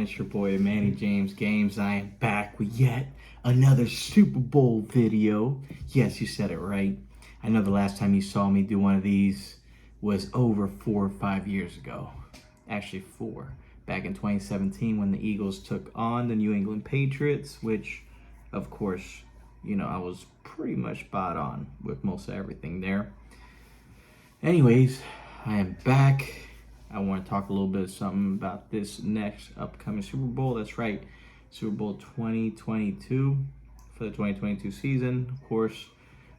It's your boy Manny James Games. I am back with yet another Super Bowl video. Yes, you said it right. I know the last time you saw me do one of these was over 4 or 5 years ago. Actually 4. Back in 2017 when the Eagles took on the New England Patriots, which of course, I was pretty much spot on with most of everything there. Anyways, I am back. I want to talk a little bit of something about this next upcoming Super Bowl. That's right, Super Bowl 2022 for the 2022 season. Of course,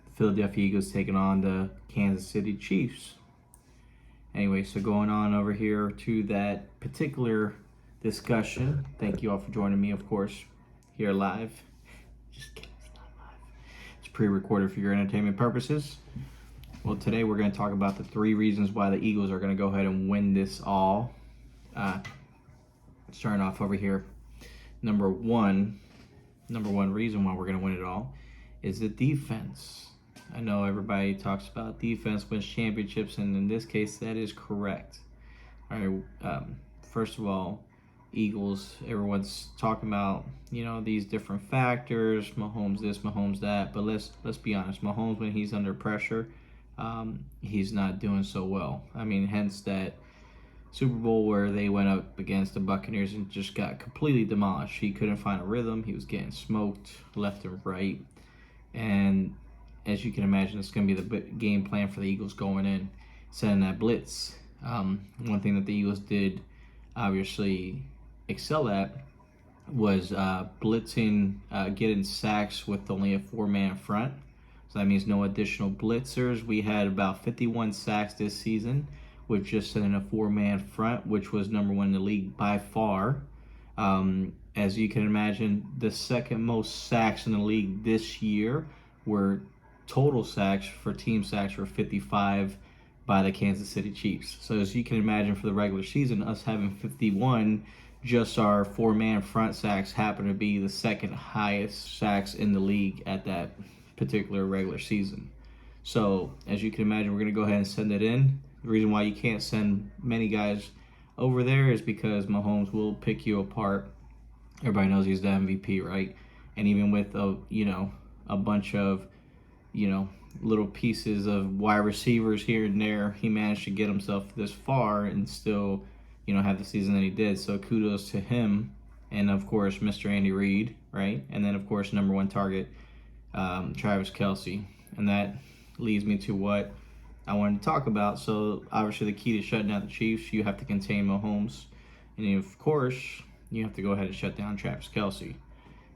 the Philadelphia Eagles taking on the Kansas City Chiefs. Anyway, so going on over here to that particular discussion. Thank you all for joining me, of course, here live. Just kidding, it's not live. It's pre-recorded for your entertainment purposes. Well, today we're going to talk about the 3 reasons why the Eagles are going to go ahead and win this all. Starting off over here, number one reason why we're going to win it all is the defense. I know everybody talks about defense wins championships, and in this case, that is correct. All right. First of all, Eagles, everyone's talking about, these different factors, Mahomes this, Mahomes that, but let's be honest, Mahomes, when he's under pressure, he's not doing so well. I mean, hence that Super Bowl where they went up against the Buccaneers and just got completely demolished. He couldn't find a rhythm. He was getting smoked left and right. And as you can imagine, it's going to be the game plan for the Eagles going in, setting that blitz. One thing that the Eagles did obviously excel at was blitzing, getting sacks with only a 4-man front. So that means no additional blitzers. We had about 51 sacks this season with just sending a 4-man front, which was number 1 in the league by far. As you can imagine, the second most sacks in the league this year were total sacks for team sacks were 55 by the Kansas City Chiefs. So as you can imagine, for the regular season, us having 51, just our 4-man front sacks happen to be the second highest sacks in the league at that particular regular season. So as you can imagine, we're going to go ahead and send it in. The reason why you can't send many guys over there is because Mahomes will pick you apart. Everybody knows he's the MVP, right? And even with a bunch of little pieces of wide receivers here and there, he managed to get himself this far and still have the season that he did. So kudos to him. And of course, Mr. Andy Reid, right? And then of course, number 1 target, Travis Kelce. And that leads me to what I wanted to talk about. So obviously the key to shutting down the Chiefs, you have to contain Mahomes. And of course, you have to go ahead and shut down Travis Kelce.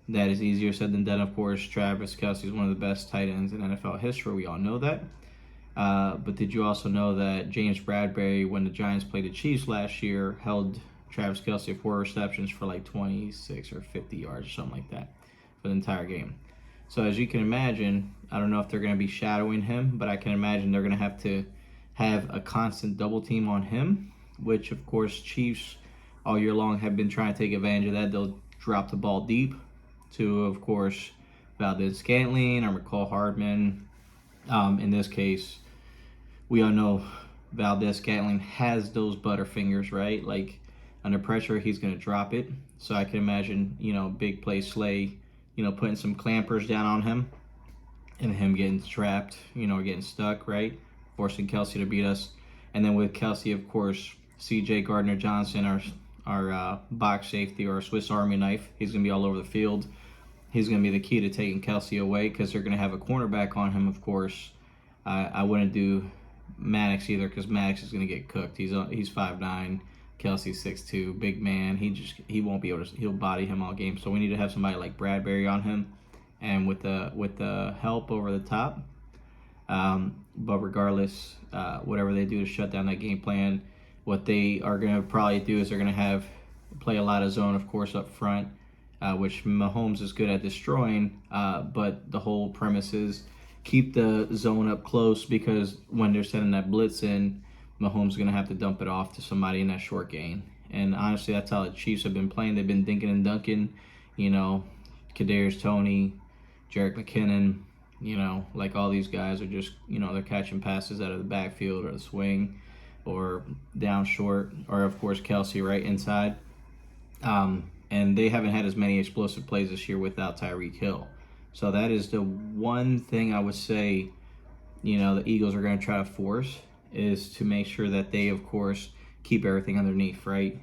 That is easier said than done, of course. Travis Kelce is one of the best tight ends in NFL history. We all know that. But did you also know that James Bradbury, when the Giants played the Chiefs last year, held Travis Kelce 4 receptions for like 26 or 50 yards or something like that for the entire game? So as you can imagine, I don't know if they're going to be shadowing him, but I can imagine they're going to have a constant double team on him, which of course Chiefs all year long have been trying to take advantage of that. They'll drop the ball deep to, of course, Valdez-Scantling or McCall Hardman. In this case, we all know Valdez-Scantling has those butterfingers, right? Like under pressure, he's going to drop it. So I can imagine, big play Slay, putting some clampers down on him and him getting trapped, getting stuck, right? Forcing Kelce to beat us. And then with Kelce, of course, C.J. Gardner-Johnson, our box safety or Swiss Army knife, he's going to be all over the field. He's going to be the key to taking Kelce away because they're going to have a cornerback on him, of course. I wouldn't do Maddox either because Maddox is going to get cooked. He's 5'9", Kelce's 6'2", big man. He won't be able to. He'll body him all game. So we need to have somebody like Bradbury on him, and with the help over the top. But regardless, whatever they do to shut down that game plan, what they are going to probably do is they're going to play a lot of zone, of course, up front, which Mahomes is good at destroying. But the whole premise is keep the zone up close because when they're sending that blitz in, Mahomes is going to have to dump it off to somebody in that short gain. And honestly, that's how the Chiefs have been playing. They've been dinking and dunking, Kadarius Toney, Jerick McKinnon, like all these guys are just, they're catching passes out of the backfield or the swing or down short, or of course Kelce right inside. And they haven't had as many explosive plays this year without Tyreek Hill. So that is the one thing I would say, the Eagles are going to try to force, is to make sure that they, of course, keep everything underneath, right?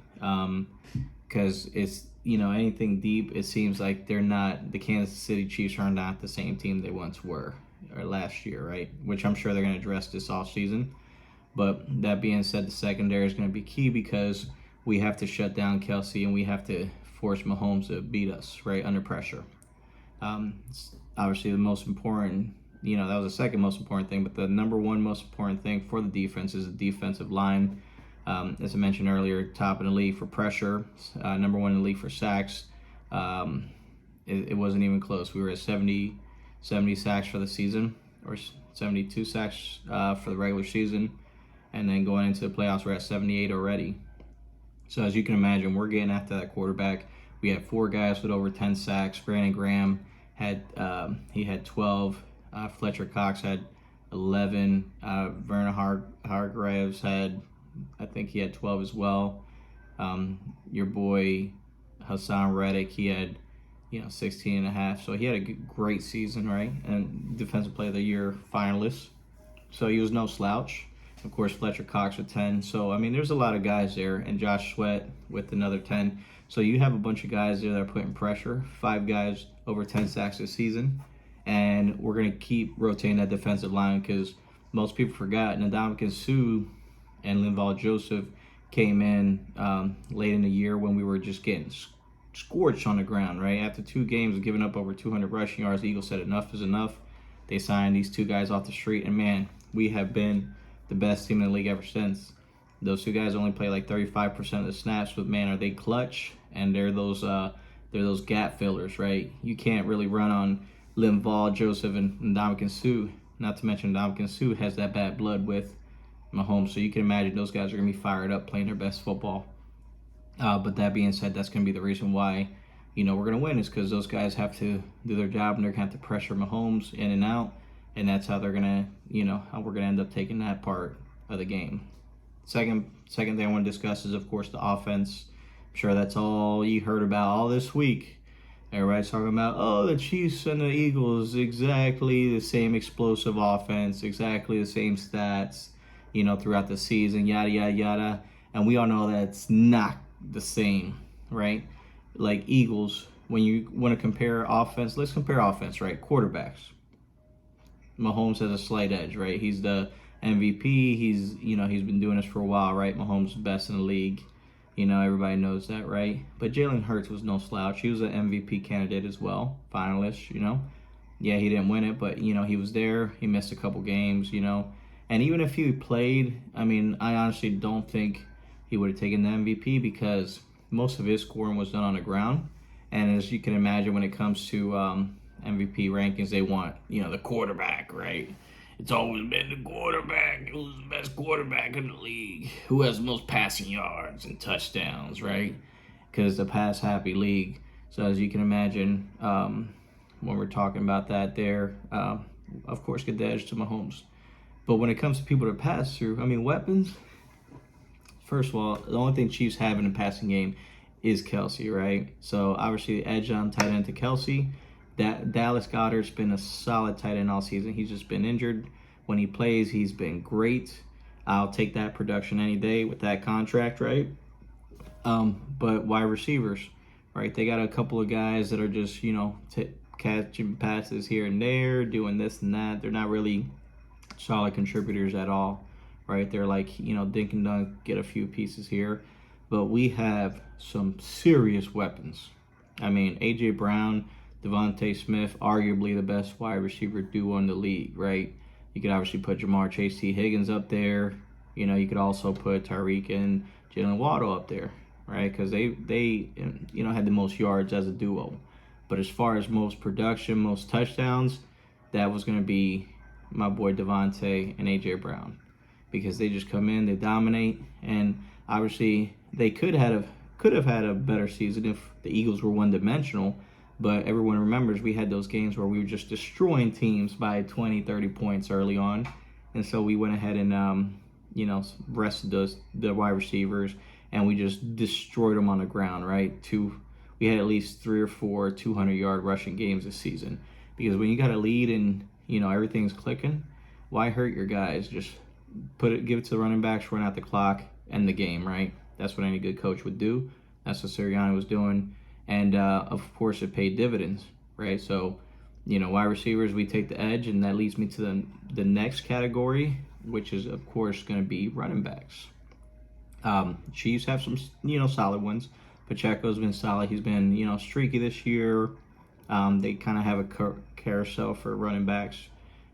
Because it's, anything deep, it seems like the Kansas City Chiefs are not the same team they once were, or last year, right? Which I'm sure they're going to address this offseason. But that being said, the secondary is going to be key because we have to shut down Kelsey and we have to force Mahomes to beat us, right, under pressure. Obviously, the most important, that was the second most important thing, but the number one most important thing for the defense is the defensive line. As I mentioned earlier, top in the league for pressure, number one in the league for sacks. It wasn't even close. We were at 70 sacks for the season, or 72 sacks for the regular season. And then going into the playoffs, we're at 78 already. So as you can imagine, we're getting after that quarterback. We had 4 guys with over 10 sacks. Brandon Graham had 12. Fletcher Cox had 11. Vernon Hargreaves I think he had 12 as well. Your boy Hassan Reddick, he had 16 and a half. So he had a great season, right? And Defensive Player of the Year finalist. So he was no slouch. Of course, Fletcher Cox with 10. So, there's a lot of guys there. And Josh Sweat with another 10. So you have a bunch of guys there that are putting pressure. 5 guys over 10 sacks this season. And we're going to keep rotating that defensive line because most people forgot Ndamukong Suh and Linval Joseph came in late in the year when we were just getting scorched on the ground, right? After 2 games of giving up over 200 rushing yards, the Eagles said enough is enough. They signed these 2 guys off the street. And, man, we have been the best team in the league ever since. Those 2 guys only play like 35% of the snaps, but man, are they clutch? And they're those gap fillers, right? You can't really run on Linval Joseph and Ndamukong Suh. Not to mention Ndamukong Suh has that bad blood with Mahomes, so you can imagine those guys are gonna be fired up playing their best football. But that being said, that's gonna be the reason why we're gonna win, is because those guys have to do their job and they're gonna have to pressure Mahomes in and out. And that's how they're gonna, how we're gonna end up taking that part of the game. Second thing I want to discuss is, of course, the offense. I'm sure that's all you heard about all this week. Everybody's talking about, the Chiefs and the Eagles, exactly the same explosive offense, exactly the same stats, throughout the season, yada, yada, yada. And we all know that's not the same, right? Like Eagles, when you want to compare offense, let's compare offense, right? Quarterbacks. Mahomes has a slight edge, right? He's the MVP. He's been doing this for a while, right? Mahomes is best in the league. Everybody knows that, right? But Jalen Hurts was no slouch. He was an MVP candidate as well, finalist, Yeah, he didn't win it, but, he was there. He missed a couple games, And even if he played, I honestly don't think he would have taken the MVP because most of his scoring was done on the ground. And as you can imagine, when it comes to MVP rankings, they want, the quarterback, right? It's always been the quarterback. Who's the best quarterback in the league? Who has the most passing yards and touchdowns, right? Because it's a pass-happy league. So as you can imagine, when we're talking about that there, of course, get the edge to Mahomes. But when it comes to people to pass through, weapons, first of all, the only thing Chiefs have in the passing game is Kelsey, right? So obviously the edge on tight end to Kelsey. Dallas Goedert's been a solid tight end all season. He's just been injured. When he plays, he's been great. I'll take that production any day with that contract, right? But wide receivers, right? They got a couple of guys that are just, catching passes here and there, doing this and that. They're not really solid contributors at all, right? They're like, dink and dunk, get a few pieces here. But we have some serious weapons. A.J. Brown, Devontae Smith, arguably the best wide receiver duo in the league, right? You could obviously put Jamar Chase, T. Higgins up there. You could also put Tyreek and Jalen Waddle up there, right? Because they had the most yards as a duo. But as far as most production, most touchdowns, that was going to be my boy Devontae and A.J. Brown. Because they just come in, they dominate, and obviously they could have had a better season if the Eagles were one-dimensional. But everyone remembers we had those games where we were just destroying teams by 20, 30 points early on. And so we went ahead and, rested the wide receivers. and we just destroyed them on the ground, right? We had at least 3 or 4 200-yard rushing games this season. Because when you got a lead and everything's clicking, why hurt your guys? Just give it to the running backs, run out the clock, end the game, right? That's what any good coach would do. That's what Sirianni was doing, and of course it paid dividends, right? So, wide receivers, we take the edge, and that leads me to the next category, which is of course going to be running backs. Chiefs have some solid ones. Pacheco's been solid. He's been streaky this year. They kind of have a carousel for running backs.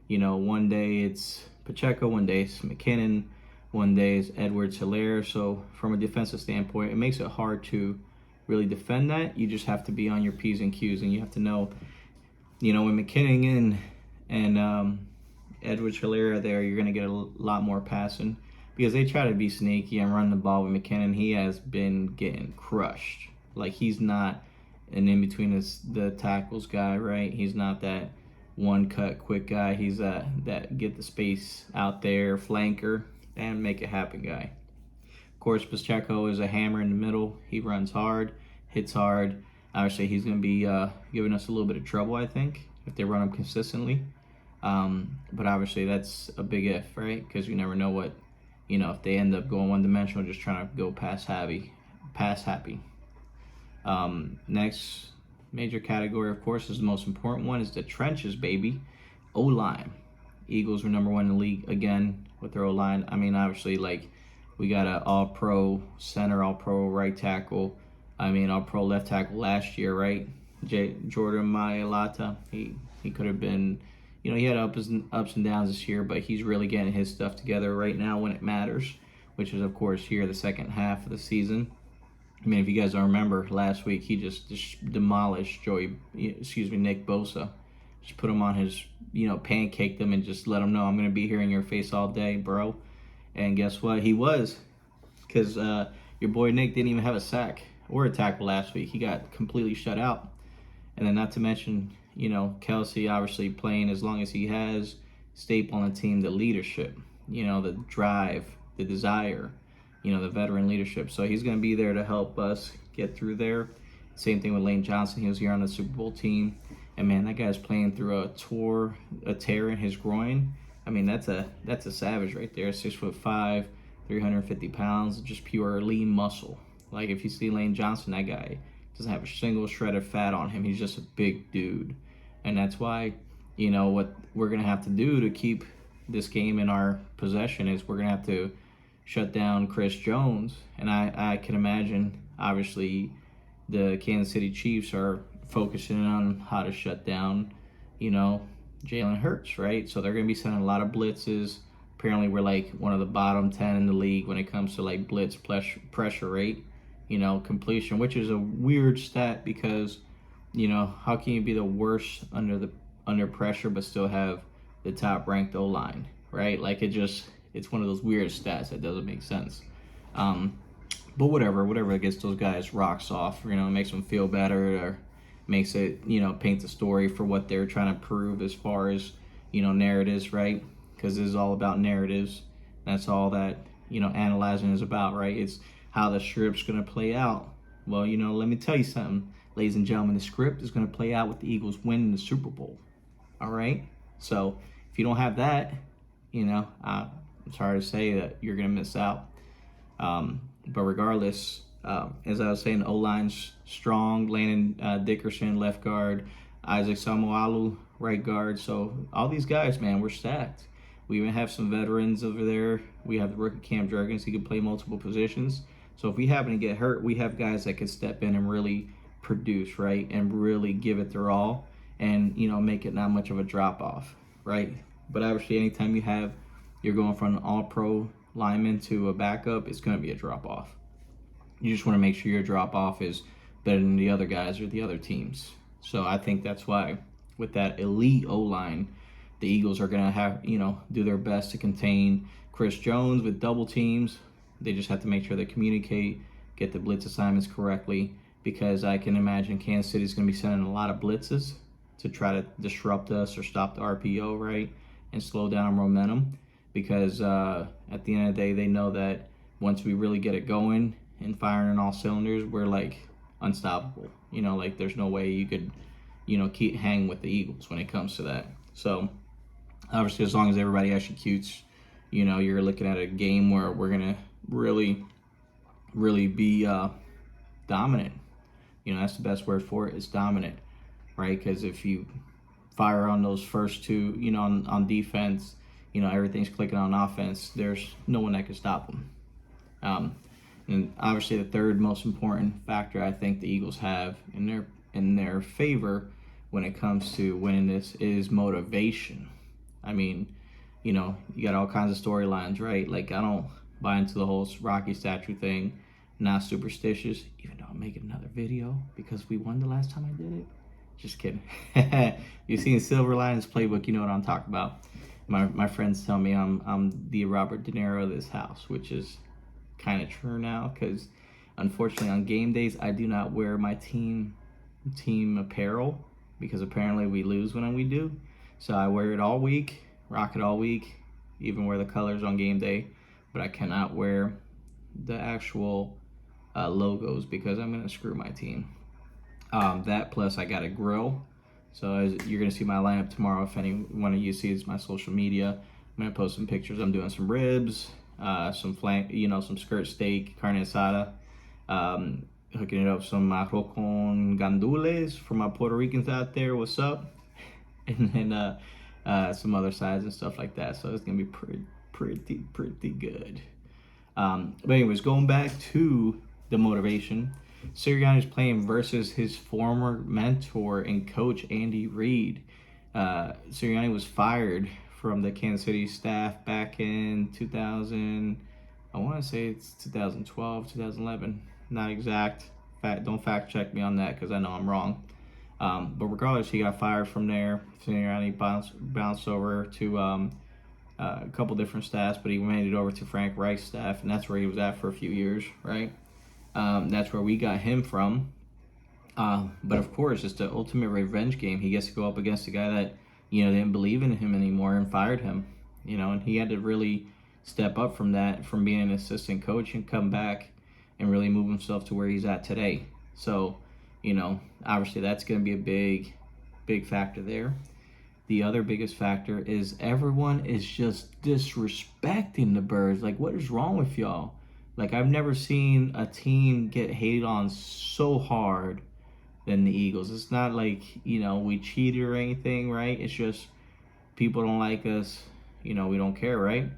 One day it's Pacheco, one day it's McKinnon, one day it's Edwards-Helaire. So from a defensive standpoint, it makes it hard to really defend that. You just have to be on your P's and Q's, and you have to know, when McKinnon and Edwards-Helaire are there, you're going to get a lot more passing because they try to be sneaky and run the ball with McKinnon. He has been getting crushed. Like, he's not an in-between the tackles guy, right? He's not that one-cut quick guy. He's that get the space out there, flanker, and make it happen guy. Of course, Pacheco is a hammer in the middle. He runs hard, hits hard. Obviously, he's going to be giving us a little bit of trouble, I think, if they run him consistently. But obviously, that's a big if, right? Because you never know what, if they end up going one-dimensional, just trying to go pass happy. Next major category, of course, is the most important one, is the trenches, baby. O-line. Eagles were number 1 in the league again with their O-line. I mean, obviously, we got an all-pro center, all-pro right tackle. I mean, all-pro left tackle last year, right? Jordan Mailata. He could have been, he had ups and downs this year, but he's really getting his stuff together right now when it matters, which is, of course, here the second half of the season. I mean, if you guys don't remember, last week he just demolished Nick Bosa. Just put him on his, pancaked him and just let him know, I'm going to be here in your face all day, bro. And guess what? He was, because your boy Nick didn't even have a sack or a tackle last week. He got completely shut out. And then not to mention, Kelsey obviously playing as long as he has, staple on the team, the leadership, the drive, the desire, the veteran leadership. So he's going to be there to help us get through there. Same thing with Lane Johnson. He was here on the Super Bowl team. And, man, that guy's playing through a tear in his groin. I mean, that's a savage right there. 6'5", 350 pounds, just pure lean muscle. Like, if you see Lane Johnson, that guy doesn't have a single shred of fat on him. He's just a big dude. And that's why, what we're going to have to do to keep this game in our possession is we're going to have to shut down Chris Jones. And I can imagine, obviously, the Kansas City Chiefs are focusing on how to shut down, Jalen Hurts, right? So they're going to be sending a lot of blitzes. Apparently, we're one of the bottom 10 in the league when it comes to blitz pressure rate, completion, which is a weird stat because, how can you be the worst under pressure but still have the top ranked O-line, right? It's one of those weird stats that doesn't make sense. But whatever gets those guys rocks off, makes them feel better, or makes it, paint the story for what they're trying to prove as far as, narratives, right? Because this is all about narratives. That's all that, analyzing is about, right? It's how the script's going to play out. Well, let me tell you something, ladies and gentlemen, the script is going to play out with the Eagles winning the Super Bowl. All right? So if you don't have that, I'm sorry to say that you're going to miss out. But regardless, as I was saying, O-line's strong. Landon Dickerson, left guard. Isaac Samualu, right guard. So all these guys, man, we're stacked. We even have some veterans over there. We have the rookie Cam Jurgens. He can play multiple positions. So if we happen to get hurt, we have guys that can step in and really produce, right? And really give it their all and, make it not much of a drop-off, right? But obviously, anytime you're going from an all-pro lineman to a backup, it's going to be a drop-off. You just want to make sure your drop-off is better than the other guys or the other teams. So I think that's why with that elite O-line, the Eagles are going to have, do their best to contain Chris Jones with double teams. They just have to make sure they communicate, get the blitz assignments correctly, because I can imagine Kansas City is going to be sending a lot of blitzes to try to disrupt us or stop the RPO, right, and slow down our momentum. Because at the end of the day, they know that once we really get it going, and firing on all cylinders, we're like unstoppable. You know, like there's no way you could, you know, keep hanging with the Eagles when it comes to that. So obviously, as long as everybody executes, you know, you're looking at a game where we're gonna really be dominant. You know, that's the best word for it, is dominant, right? Because if you fire on those first two, you know, on defense, you know, everything's clicking on offense. There's no one that can stop them. And obviously, the third most important factor I think the Eagles have in their favor when it comes to winning this is motivation. I mean, you know, you got all kinds of storylines, right? Like, I don't buy into the whole Rocky statue thing. Not superstitious, even though I'm making another video because we won the last time I did it. Just kidding. You've seen Silver Linings Playbook, you know what I'm talking about. My friends tell me I'm the Robert De Niro of this house, which is kind of true now, because unfortunately on game days I do not wear my team apparel, because apparently we lose when we do. So I wear it all week, rock it all week, even wear the colors on game day, but I cannot wear the actual logos because I'm gonna screw my team. That plus I got a grill, so you're gonna see my lineup tomorrow. If any one of you sees my social media, I'm gonna post some pictures. I'm doing some ribs, some flank, you know, some skirt steak, carne asada, hooking it up some arroz con gandules for my Puerto Ricans out there. What's up? And then some other sides and stuff like that. So it's gonna be pretty good. But anyways, going back to the motivation, Sirianni's playing versus his former mentor and coach, Andy Reid. Sirianni was fired from the Kansas City staff back in 2000. I want to say it's 2012, 2011. Not exact. Don't fact check me on that because I know I'm wrong. But regardless, he got fired from there. Sirianni bounced over to a couple different staffs, but he made it over to Frank Reich's staff, and that's where he was at for a few years, right? That's where we got him from. But of course, it's the ultimate revenge game. He gets to go up against a guy that, you know, didn't believe in him anymore and fired him, you know, and he had to really step up from that, from being an assistant coach, and come back and really move himself to where he's at today. So, you know, obviously that's going to be a big factor there. The other biggest factor is everyone is just disrespecting the Birds. Like, what is wrong with y'all? Like, I've never seen a team get hated on so hard than the Eagles. It's not like, you know, we cheated or anything, right? It's just people don't like us. You know, we don't care, right?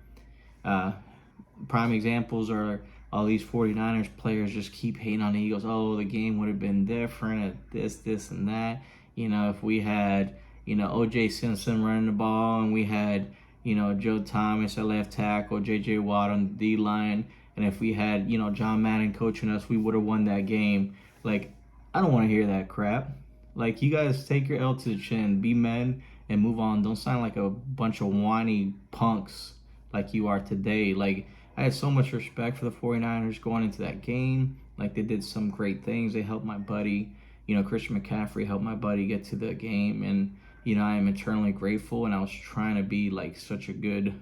Prime examples are all these 49ers players just keep hating on the Eagles. Oh, the game would have been different at this, and that. You know, if we had, you know, O.J. Simpson running the ball, and we had, you know, Joe Thomas at left tackle, J.J. Watt on the D-line, and if we had, you know, John Madden coaching us, we would have won that game. Like, I don't want to hear that crap. Like, you guys take your L to the chin, be men, and move on. Don't sound like a bunch of whiny punks like you are today. Like, I had so much respect for the 49ers going into that game. Like, they did some great things. They helped my buddy, you know, Christian McCaffrey helped my buddy get to the game. And, you know, I am eternally grateful. And I was trying to be, like, such a good,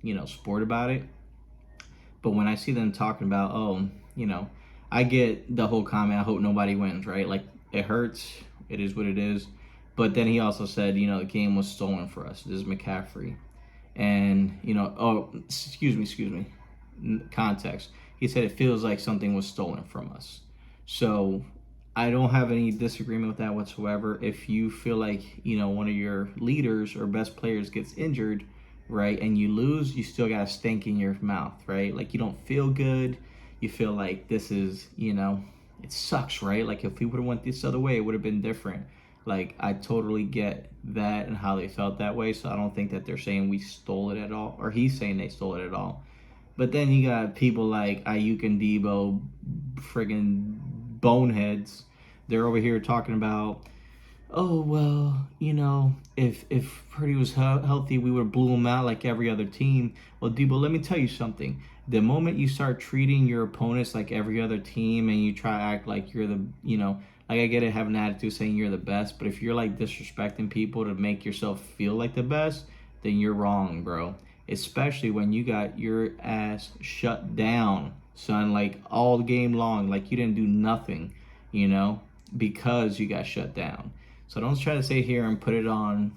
you know, sport about it. But when I see them talking about, oh, you know, I get the whole comment, I hope nobody wins, right? Like, it hurts. It is what it is. But then he also said, you know, the game was stolen for us. This is McCaffrey. And, you know, oh, excuse me. Context. He said it feels like something was stolen from us. So I don't have any disagreement with that whatsoever. If you feel like, you know, one of your leaders or best players gets injured, right, and you lose, you still got a stink in your mouth, right? Like, you don't feel good. You feel like this is, you know, it sucks, right? Like, if we would have went this other way, it would have been different. Like, I totally get that and how they felt that way, so I don't think that they're saying we stole it at all, or he's saying they stole it at all. But then you got people like Ayuk and Debo, friggin' boneheads. They're over here talking about, oh, well, you know, if Purdy was healthy, we would have blew him out like every other team. Well, Debo, let me tell you something. The moment you start treating your opponents like every other team and you try to act like you're the, you know, like, I get it, have an attitude saying you're the best, but if you're, like, disrespecting people to make yourself feel like the best, then you're wrong, bro. Especially when you got your ass shut down son, like all game long. Like you didn't do nothing, you know, because you got shut down. So don't try to sit here and put it on,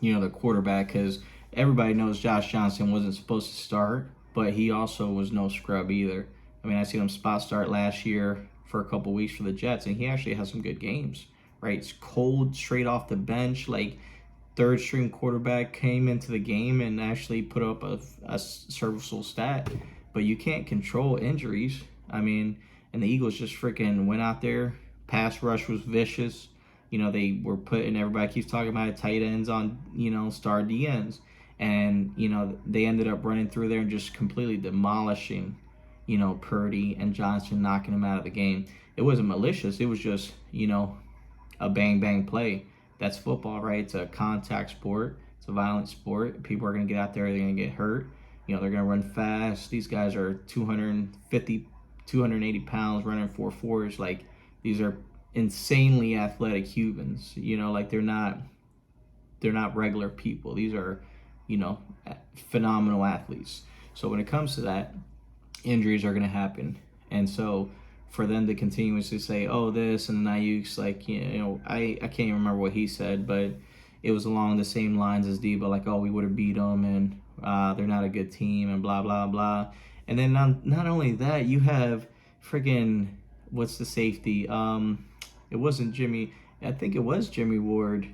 the quarterback, because everybody knows Josh Johnson wasn't supposed to start, but he also was no scrub either. I mean, I seen him spot start last year for a couple weeks for the Jets, and he actually has some good games, right? It's cold, straight off the bench, like third string quarterback came into the game and actually put up a serviceable stat. But you can't control injuries. I mean, and the Eagles just freaking went out there. Pass rush was vicious. They were putting, everybody keeps talking about tight ends on, star DNs. And, they ended up running through there and just completely demolishing, Purdy and Johnson, knocking him out of the game. It wasn't malicious. It was just, a bang bang play. That's football, right? It's a contact sport. It's a violent sport. People are going to get out there. They're going to get hurt. They're going to run fast. These guys are 250, 280 pounds running 4.4s. Like, these are insanely athletic humans. Like they're not regular people. These are, phenomenal athletes. So when it comes to that, injuries are going to happen. And so for them to continuously say, oh, this and Ayuk's like, I can't even remember what he said, but it was along the same lines as Debo, like, oh, we would have beat them and they're not a good team and blah, blah, blah. And then not only that, you have freaking, what's the safety? It wasn't Jimmy. I think it was Jimmy Ward.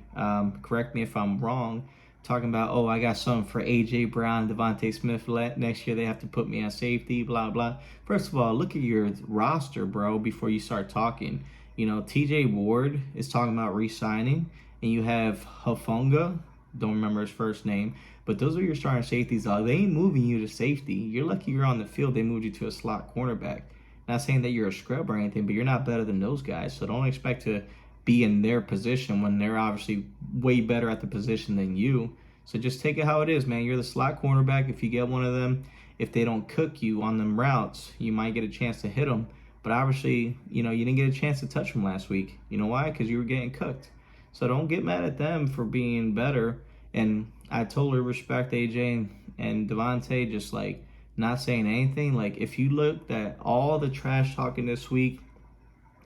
Correct me if I'm wrong. Talking about, oh, I got something for A.J. Brown, Devontae Smith. Next year they have to put me on safety, blah, blah. First of all, look at your roster, bro, before you start talking. T.J. Ward is talking about re-signing, and you have Hufanga, don't remember his first name, but those are your starting safeties. They ain't moving you to safety. You're lucky you're on the field. They moved you to a slot cornerback. Not saying that you're a scrub or anything, but you're not better than those guys. So don't expect to be in their position when they're obviously way better at the position than you. So just take it how it is, man. You're the slot cornerback. If you get one of them, if they don't cook you on them routes, you might get a chance to hit them. But obviously, you didn't get a chance to touch them last week. You know why? Because you were getting cooked. So don't get mad at them for being better. And I totally respect AJ and Devontae just like not saying anything. Like if you looked at all the trash talking this week,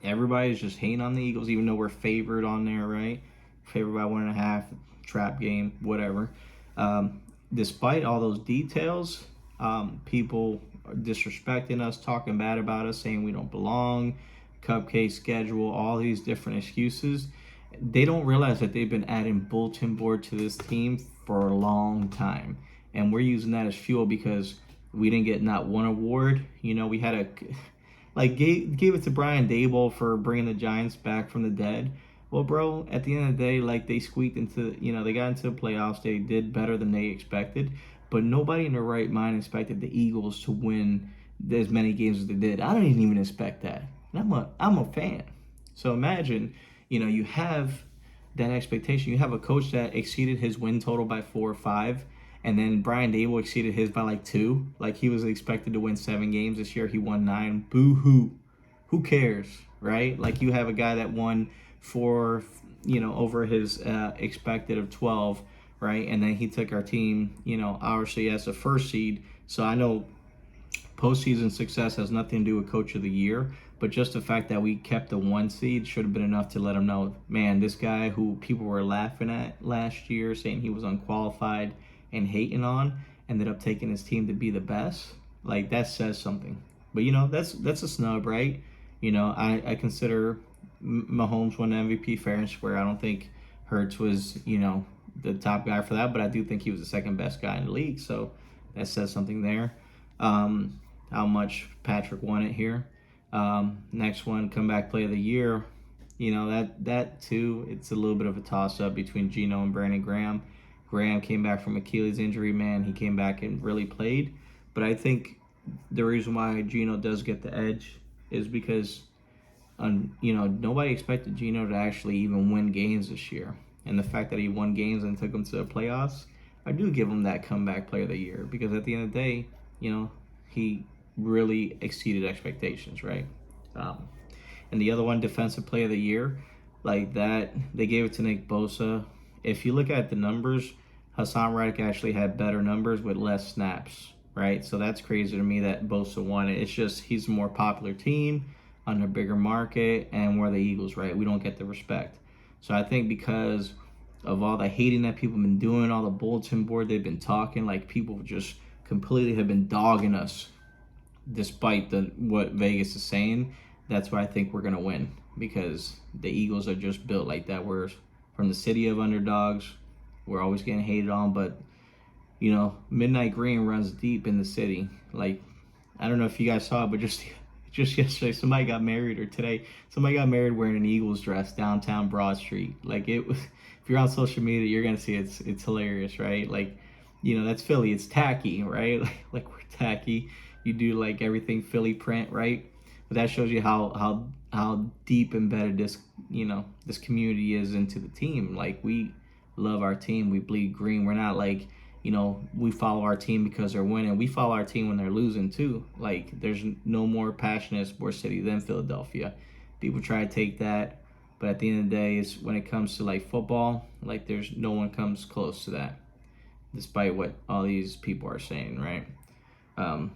everybody's just hating on the Eagles, even though we're favored on there, right? Favored by 1.5, trap game, whatever. Despite all those details, people are disrespecting us, talking bad about us, saying we don't belong, cupcake schedule, all these different excuses. They don't realize that they've been adding bulletin board to this team for a long time. And we're using that as fuel because we didn't get not one award. We had a... Like, gave it to Brian Daboll for bringing the Giants back from the dead. Well, bro, at the end of the day, like, they squeaked into, they got into the playoffs. They did better than they expected. But nobody in their right mind expected the Eagles to win as many games as they did. I don't even expect that. And I'm a fan. So imagine, you have that expectation. You have a coach that exceeded his win total by 4 or 5. And then Brian Dable exceeded his by like 2. Like he was expected to win 7 games this year. He won 9. Boo-hoo. Who cares, right? Like you have a guy that won 4, over his expected of 12, right? And then he took our team, obviously as a first seed. So I know postseason success has nothing to do with coach of the year, but just the fact that we kept the 1 seed should have been enough to let him know, man, this guy who people were laughing at last year, saying he was unqualified and hating on, ended up taking his team to be the best. Like that says something. But that's a snub, right? I consider Mahomes won MVP fair and square. I don't think Hurts was the top guy for that, but I do think he was the second best guy in the league. So that says something there. How much Patrick won it here. Next one, comeback play of the year. That too, it's a little bit of a toss-up between Geno and Brandon Graham. Graham came back from Achilles injury, man. He came back and really played. But I think the reason why Geno does get the edge is because, nobody expected Geno to actually even win games this year. And the fact that he won games and took them to the playoffs, I do give him that comeback player of the year. Because at the end of the day, he really exceeded expectations, right? And the other one, defensive player of the year, like that, they gave it to Nick Bosa. If you look at the numbers, Hassan Reddick actually had better numbers with less snaps. right? So that's crazy to me that Bosa won it. It's just he's a more popular team on a bigger market, and we're the Eagles, right? We don't get the respect. So I think because of all the hating that people have been doing, all the bulletin board they've been talking, like people just completely have been dogging us despite what Vegas is saying. That's why I think we're gonna win, because the Eagles are just built like that. We're from the city of underdogs. We're always getting hated on, but Midnight Green runs deep in the city. Like, I don't know if you guys saw it, but just yesterday, somebody got married, or today, somebody got married wearing an Eagles dress downtown Broad Street. Like, it was, if you're on social media, you're gonna see it's hilarious, right? Like, that's Philly. It's tacky, right? Like we're tacky. You do like everything Philly print, right? But that shows you how deep embedded this community is into the team. Like, we love our team. We bleed green. We're not like, we follow our team because they're winning. We follow our team when they're losing too. Like, there's no more passionate sports city than Philadelphia. People try to take that, but at the end of the day, it's when it comes to like football, like there's no one comes close to that, despite what all these people are saying, right? Um,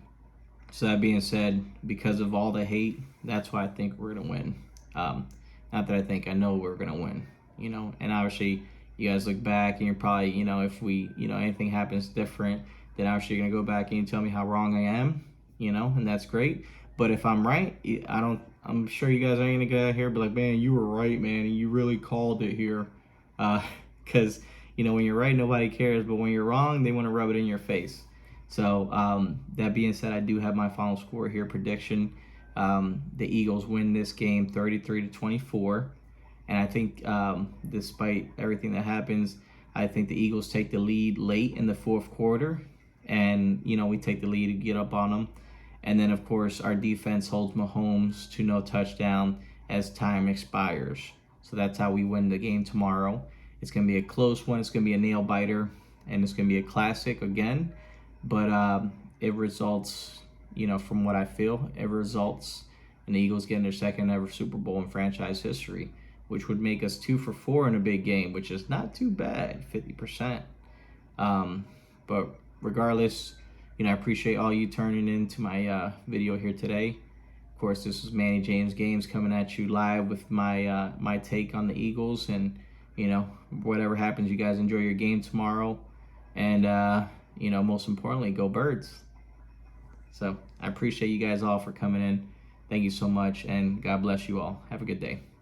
so that being said, because of all the hate, that's why I think we're gonna win. Not that I know we're gonna win. And obviously you guys look back and you're probably, if we, anything happens different, then obviously you're gonna go back and tell me how wrong I am, and that's great. But if I'm right, I'm sure you guys ain't gonna go out here and be like, man, you were right, man, you really called it here. Because, when you're right, nobody cares, but when you're wrong, they want to rub it in your face. So that being said, I do have my final score here prediction. The Eagles win this game 33-24. And I think despite everything that happens, I think the Eagles take the lead late in the fourth quarter. And, we take the lead to get up on them. And then, of course, our defense holds Mahomes to no touchdown as time expires. So that's how we win the game tomorrow. It's going to be a close one. It's going to be a nail-biter. And it's going to be a classic again. But it results, from what I feel, it results in the Eagles getting their second ever Super Bowl in franchise history, which would make us 2 for 4 in a big game, which is not too bad, 50%. But regardless, I appreciate all you turning into my video here today. Of course, this is Manny James Games coming at you live with my take on the Eagles. And, whatever happens, you guys enjoy your game tomorrow. And, most importantly, go Birds. So I appreciate you guys all for coming in. Thank you so much, and God bless you all. Have a good day.